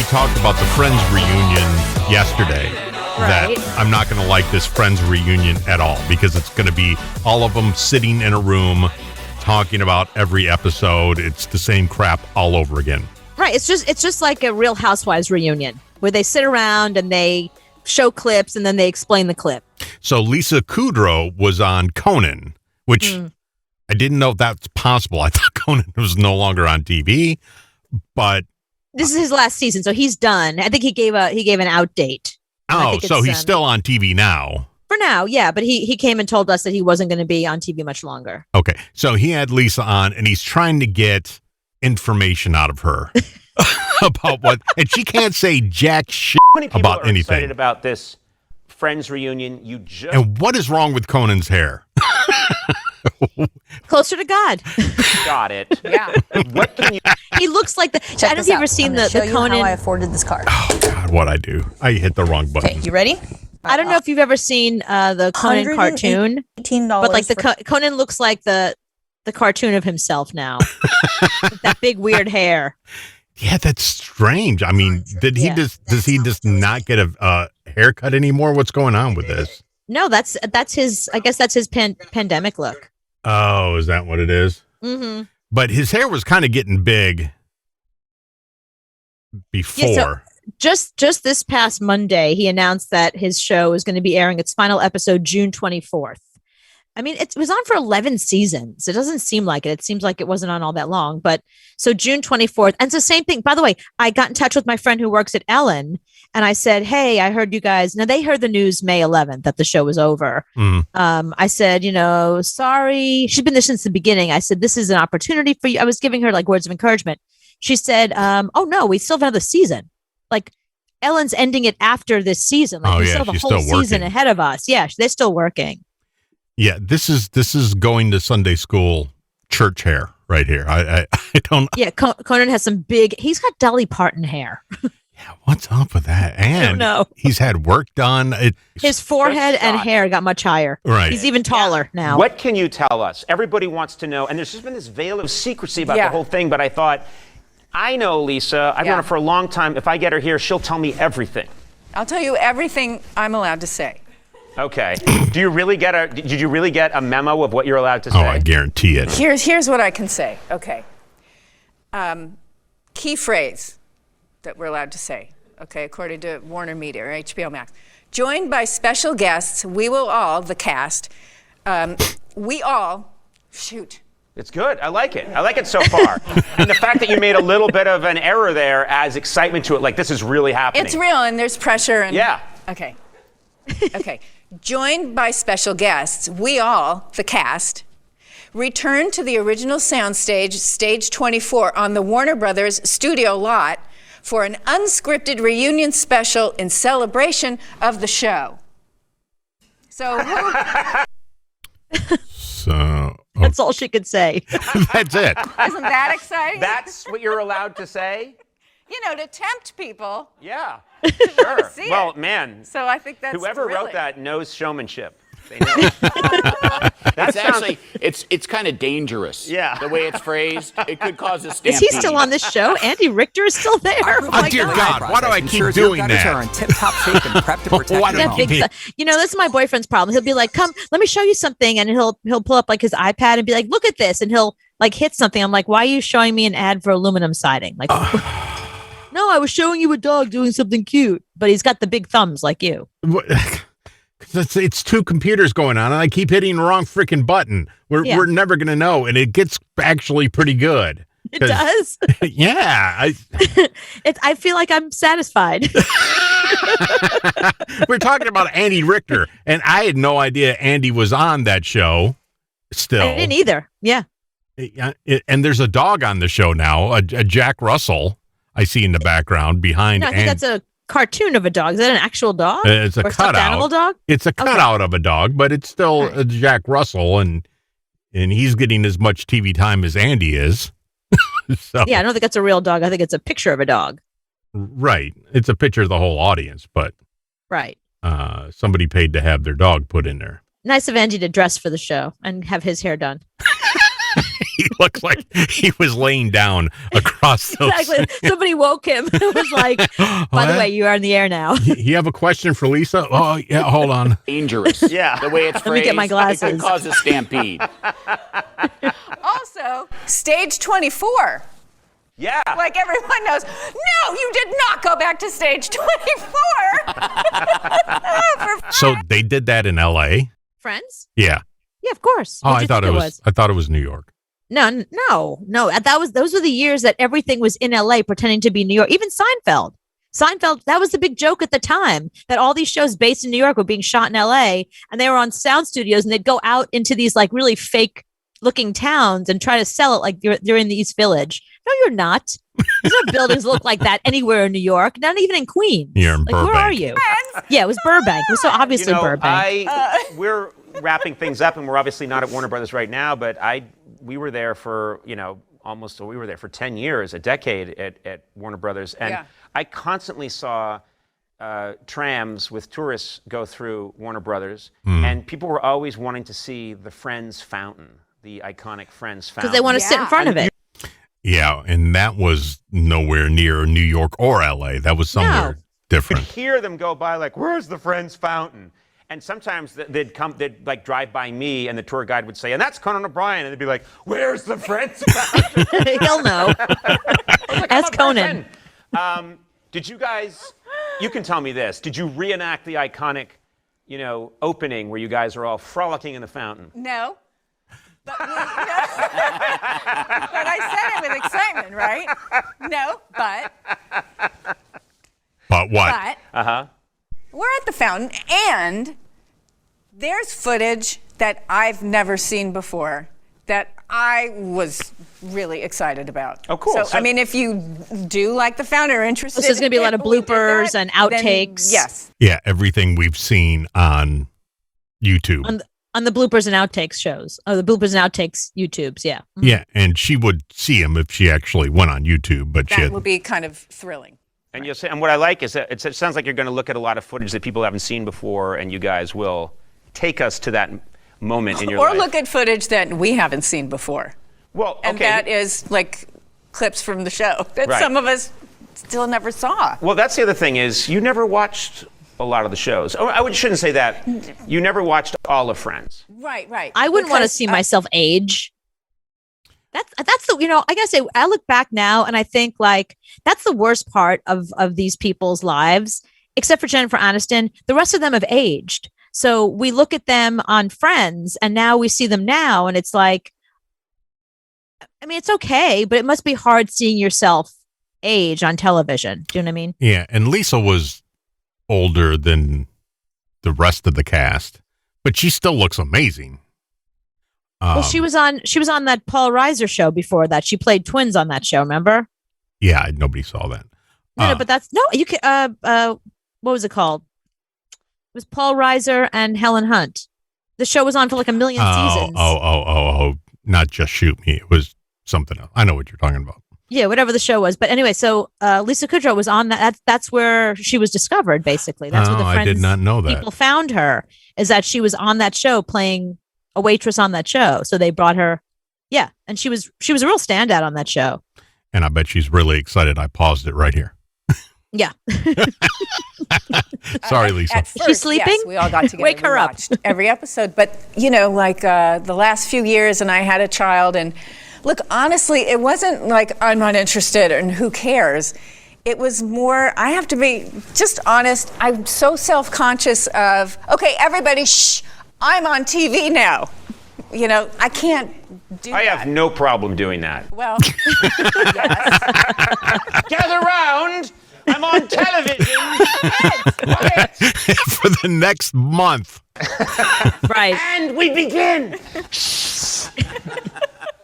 talked about the Friends reunion yesterday. Right. That I'm not going to like this Friends reunion at all because it's going to be all of them sitting in a room talking about every episode. It's the same crap all over again. Right. It's just like a Real Housewives reunion where they sit around and they show clips and then they explain the clip. So Lisa Kudrow was on Conan, which I didn't know if that's possible. I thought Conan was no longer on TV, but this is his last season, so he's done. I think he gave an out date. Oh, so he's still on TV now. For now, yeah, but he came and told us that he wasn't going to be on TV much longer. Okay, so he had Lisa on, and he's trying to get information out of her about what, and she can't say jack shit about anything. Excited about this Friends reunion. And what is wrong with Conan's hair? Closer to God. Got it. Yeah. What can you? He looks like the. I don't know if you've ever seen the Conan. How I afforded this car. Oh God, what I do? I hit the wrong button. Okay, you ready? I don't know if you've ever seen the Conan cartoon, but like Conan looks like the cartoon of himself now. With that big weird hair. Yeah, that's strange. I mean, does he just not get a haircut anymore? What's going on with this? No, that's his. I guess that's his pandemic look. Oh, is that what it is? Mm-hmm. But his hair was kind of getting big before. Yeah, so just this past Monday, he announced that his show is going to be airing its final episode June 24th. I mean, it was on for 11 seasons. It doesn't seem like it. It seems like it wasn't on all that long. But so June 24th. And it's the same thing. By the way, I got in touch with my friend who works at Ellen. And I said, hey, I heard you guys. Now, they heard the news May 11th that the show was over. I said, sorry. She's been there since the beginning. I said, this is an opportunity for you. I was giving her like words of encouragement. She said, oh, no, we still have another season. Like Ellen's ending it after this season. Like, we still have a whole season ahead of us. Yeah, they're still working. Yeah, this is going to Sunday school church hair right here. I don't. Yeah, Conan has some big. He's got Dolly Parton hair. Yeah, what's up with that? And he's had work done. His forehead and hair got much higher. Right. He's even taller now. What can you tell us? Everybody wants to know, and there's just been this veil of secrecy about the whole thing. But I thought, I know Lisa. I've known her for a long time. If I get her here, she'll tell me everything. I'll tell you everything I'm allowed to say. Okay. Did you really get a memo of what you're allowed to say? Oh, I guarantee it. Here's what I can say. Okay. Key phrase that we're allowed to say. Okay, according to Warner Media or HBO Max. Joined by special guests, we will all, the cast, It's good. I like it. I like it so far. And the fact that you made a little bit of an error there adds excitement to it. Like, this is really happening. It's real, and there's pressure. And, yeah. Okay. Okay. Joined by special guests, we all, the cast, return to the original soundstage, Stage 24, on the Warner Brothers studio lot for an unscripted reunion special in celebration of the show. So, that's all she could say. That's it. Isn't that exciting? That's what you're allowed to say? To tempt people. Yeah. Sure. Well, man. So I think that's whoever thrilling. wrote that knows showmanship. They know. It's kind of dangerous. Yeah. The way it's phrased, it could cause a stampede. Is he still on this show? Andy Richter is still there. Oh, dear God. Why do I keep doing that? Are in tip-top shape and prep to protect Why do your I home. keep This is my boyfriend's problem. He'll be like, come, let me show you something. And he'll pull up like his iPad and be like, look at this. And he'll like hit something. I'm like, why are you showing me an ad for aluminum siding? Like, no, I was showing you a dog doing something cute, but he's got the big thumbs like you. It's two computers going on, and I keep hitting the wrong freaking button. We're never going to know, and it gets actually pretty good. It does? Yeah. I feel like I'm satisfied. We're talking about Andy Richter, and I had no idea Andy was on that show still. I didn't either. Yeah. And there's a dog on the show now, a Jack Russell I see in the background behind. No, I think that's a cartoon of a dog. Is that an actual dog? It's a or cutout. Animal dog? It's a cutout of a dog, but it's still a Jack Russell, and he's getting as much TV time as Andy is. So, yeah, I don't think that's a real dog. I think it's a picture of a dog. Right. It's a picture of the whole audience, but right. Somebody paid to have their dog put in there. Nice of Andy to dress for the show and have his hair done. He looked like he was laying down across those. Exactly. Somebody woke him. It was like, by the way, you are in the air now. You have a question for Lisa? Oh, yeah, hold on. Dangerous. Yeah. The way it's phrased. Let me get my glasses. It could cause a stampede. Also, stage 24. Yeah. Like everyone knows, no, you did not go back to stage 24. So they did that in L.A.? Friends? Yeah. Yeah, of course. Oh, What'd you think I thought it was New York. No. Those were the years that everything was in LA pretending to be New York. Even Seinfeld, that was the big joke at the time, that all these shows based in New York were being shot in LA, and they were on sound studios, and they'd go out into these like really fake looking towns and try to sell it like you're in the East Village. No, you're not. There's no buildings look like that anywhere in New York, not even in Queens. You're in Burbank. Where are you? Yeah, it was Burbank. It was so obviously Burbank. We're wrapping things up, and we're obviously not at Warner Brothers right now, but we were there for, we were there for 10 years, a decade at Warner Brothers. And I constantly saw trams with tourists go through Warner Brothers, and people were always wanting to see the Friends fountain, the iconic Friends fountain. Because they want to sit in front of it. Yeah, and that was nowhere near New York or L.A. That was somewhere different. You could hear them go by like, where's the Friends fountain? And sometimes they'd like drive by me, and the tour guide would say, and that's Conan O'Brien. And they'd be like, where's the Friends fountain? He'll know. Ask Conan. Did you guys, you can tell me this, did you reenact the iconic, opening where you guys are all frolicking in the fountain? No. But I said it with excitement, right? No, but. But what? But we're at the fountain, and there's footage that I've never seen before that I was really excited about. Oh, cool. So I mean, if you do like the fountain or interested, So there's going to be a lot of bloopers and outtakes. Yes. Yeah, everything we've seen on YouTube. On the bloopers and outtakes shows. Oh, the bloopers and outtakes YouTubes, yeah. Yeah, and she would see them if she actually went on YouTube, but That would be kind of thrilling. And you'll say, and what I like is that it sounds like you're going to look at a lot of footage that people haven't seen before, and you guys will take us to that moment in your life. Or look at footage that we haven't seen before. Well, okay. And that is like clips from the show that Right. some of us still never saw. Well, that's the other thing is you never watched a lot of the shows. Oh, shouldn't say that. You never watched all of Friends. Right. I wouldn't want to see myself age. That's the, I gotta say, I look back now and I think like that's the worst part of these people's lives, except for Jennifer Aniston. The rest of them have aged. So we look at them on Friends and now we see them now and it's like, I mean, it's okay, but it must be hard seeing yourself age on television. Do you know what I mean? Yeah, and Lisa was older than the rest of the cast, but she still looks amazing. Well, she was on that Paul Reiser show before that. She played twins on that show. Remember? Yeah, nobody saw that. No, but that's you can. What was it called? It was Paul Reiser and Helen Hunt. The show was on for like a million seasons. Oh! Not Just Shoot Me. It was something else. I know what you're talking about. Yeah, whatever the show was. But anyway, so Lisa Kudrow was on that. That's where she was discovered. Basically, that's where the Friends I did not know that. People found her. Is that she was on that show playing a waitress on that show. So they brought her. Yeah. And she was a real standout on that show. And I bet she's really excited. I paused it right here. Yeah. Sorry, Lisa. At first, She's sleeping? Yes, we all got together. Wake her we up. watched every episode. But, like the last few years, and I had a child. And look, honestly, it wasn't like I'm not interested and who cares. It was more, I have to be just honest. I'm so self-conscious of, okay, everybody, shh. I'm on TV now. I can't do that. I have no problem doing that. Well, yes. Gather round. I'm on television. For the next month. Right. And we begin.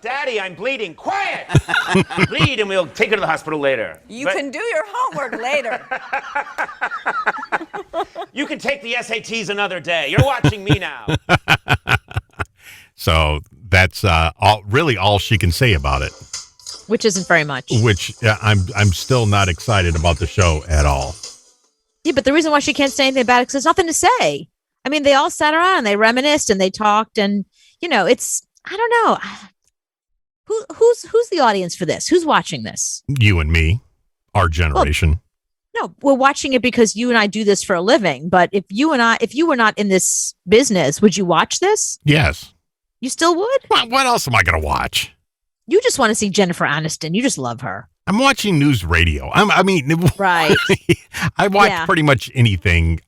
Daddy, I'm bleeding. Quiet. Bleed and we'll take her to the hospital later. You can do your homework later. You can take the SATs another day. You're watching me now. So that's all she can say about it. Which isn't very much. Which I'm still not excited about the show at all. Yeah, but the reason why she can't say anything about it is because there's nothing to say. I mean, they all sat around and they reminisced and they talked and, it's, I don't know. Who's the audience for this? Who's watching this? You and me, our generation. No, we're watching it because you and I do this for a living. But if you were not in this business, would you watch this? Yes. You still would? What else am I going to watch? You just want to see Jennifer Aniston. You just love her. I'm watching news radio. Right. I watch Yeah. pretty much anything.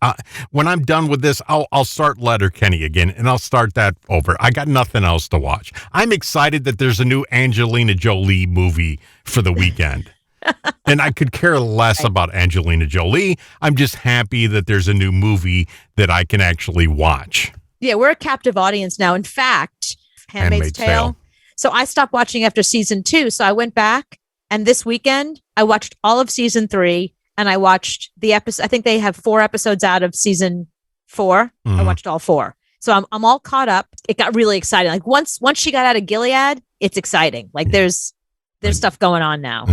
When I'm done with this, I'll start Letterkenny again, and I'll start that over. I got nothing else to watch. I'm excited that there's a new Angelina Jolie movie for the weekend. And I could care less about Angelina Jolie. I'm just happy that there's a new movie that I can actually watch. Yeah, we're a captive audience now. In fact, Handmaid's Tale. So I stopped watching after season 2. So I went back, and this weekend I watched all of season 3, and I watched the episode. I think they have 4 episodes out of season 4. I watched all 4. So I'm all caught up. It got really exciting. Like once she got out of Gilead, it's exciting. Like there's stuff going on now.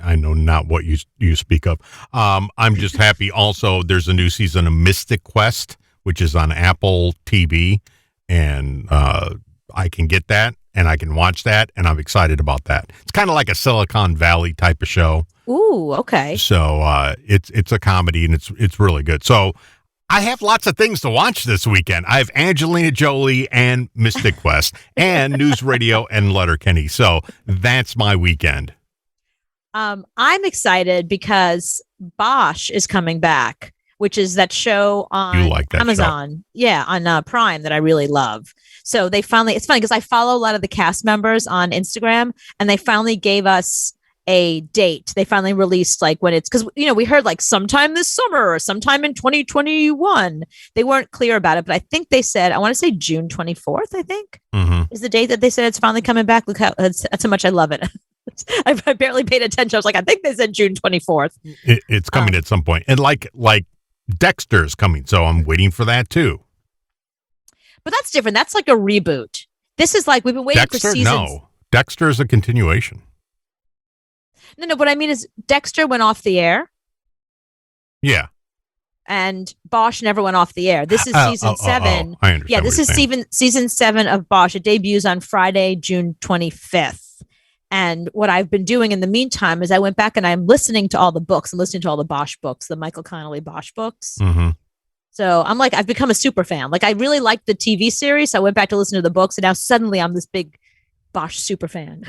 I know not what you speak of. I'm just happy. Also, there's a new season of Mystic Quest, which is on Apple TV, and I can get that and I can watch that, and I'm excited about that. It's kind of like a Silicon Valley type of show. Ooh, okay. So it's a comedy, and it's really good. So I have lots of things to watch this weekend. I have Angelina Jolie and Mystic Quest and News Radio and Letterkenny. So that's my weekend. I'm excited because Bosch is coming back, which is that show on You like that Amazon. show. Yeah, on Prime that I really love. So it's funny because I follow a lot of the cast members on Instagram, and they finally gave us a date. They finally released when it's because we heard sometime this summer or sometime in 2021. They weren't clear about it, but I think they said, I want to say June 24th, I think is the date that they said it's finally coming back. Look that's how much I love it. I barely paid attention. I was like, I think they said June 24th. It's coming at some point. And like Dexter's coming. So I'm waiting for that too. But that's different. That's like a reboot. This is we've been waiting Dexter? for seasons. No. Dexter is a continuation. No, what I mean is Dexter went off the air. Yeah. And Bosch never went off the air. This is season 7. I understand. Yeah, this is season 7 of Bosch. It debuts on Friday, June 25th. And what I've been doing in the meantime is I went back and I'm listening to all the books. I'm listening to all the Bosch books, the Michael Connelly Bosch books. So I've become a super fan. I really liked the TV series. So I went back to listen to the books, and now suddenly I'm this big Bosch super fan.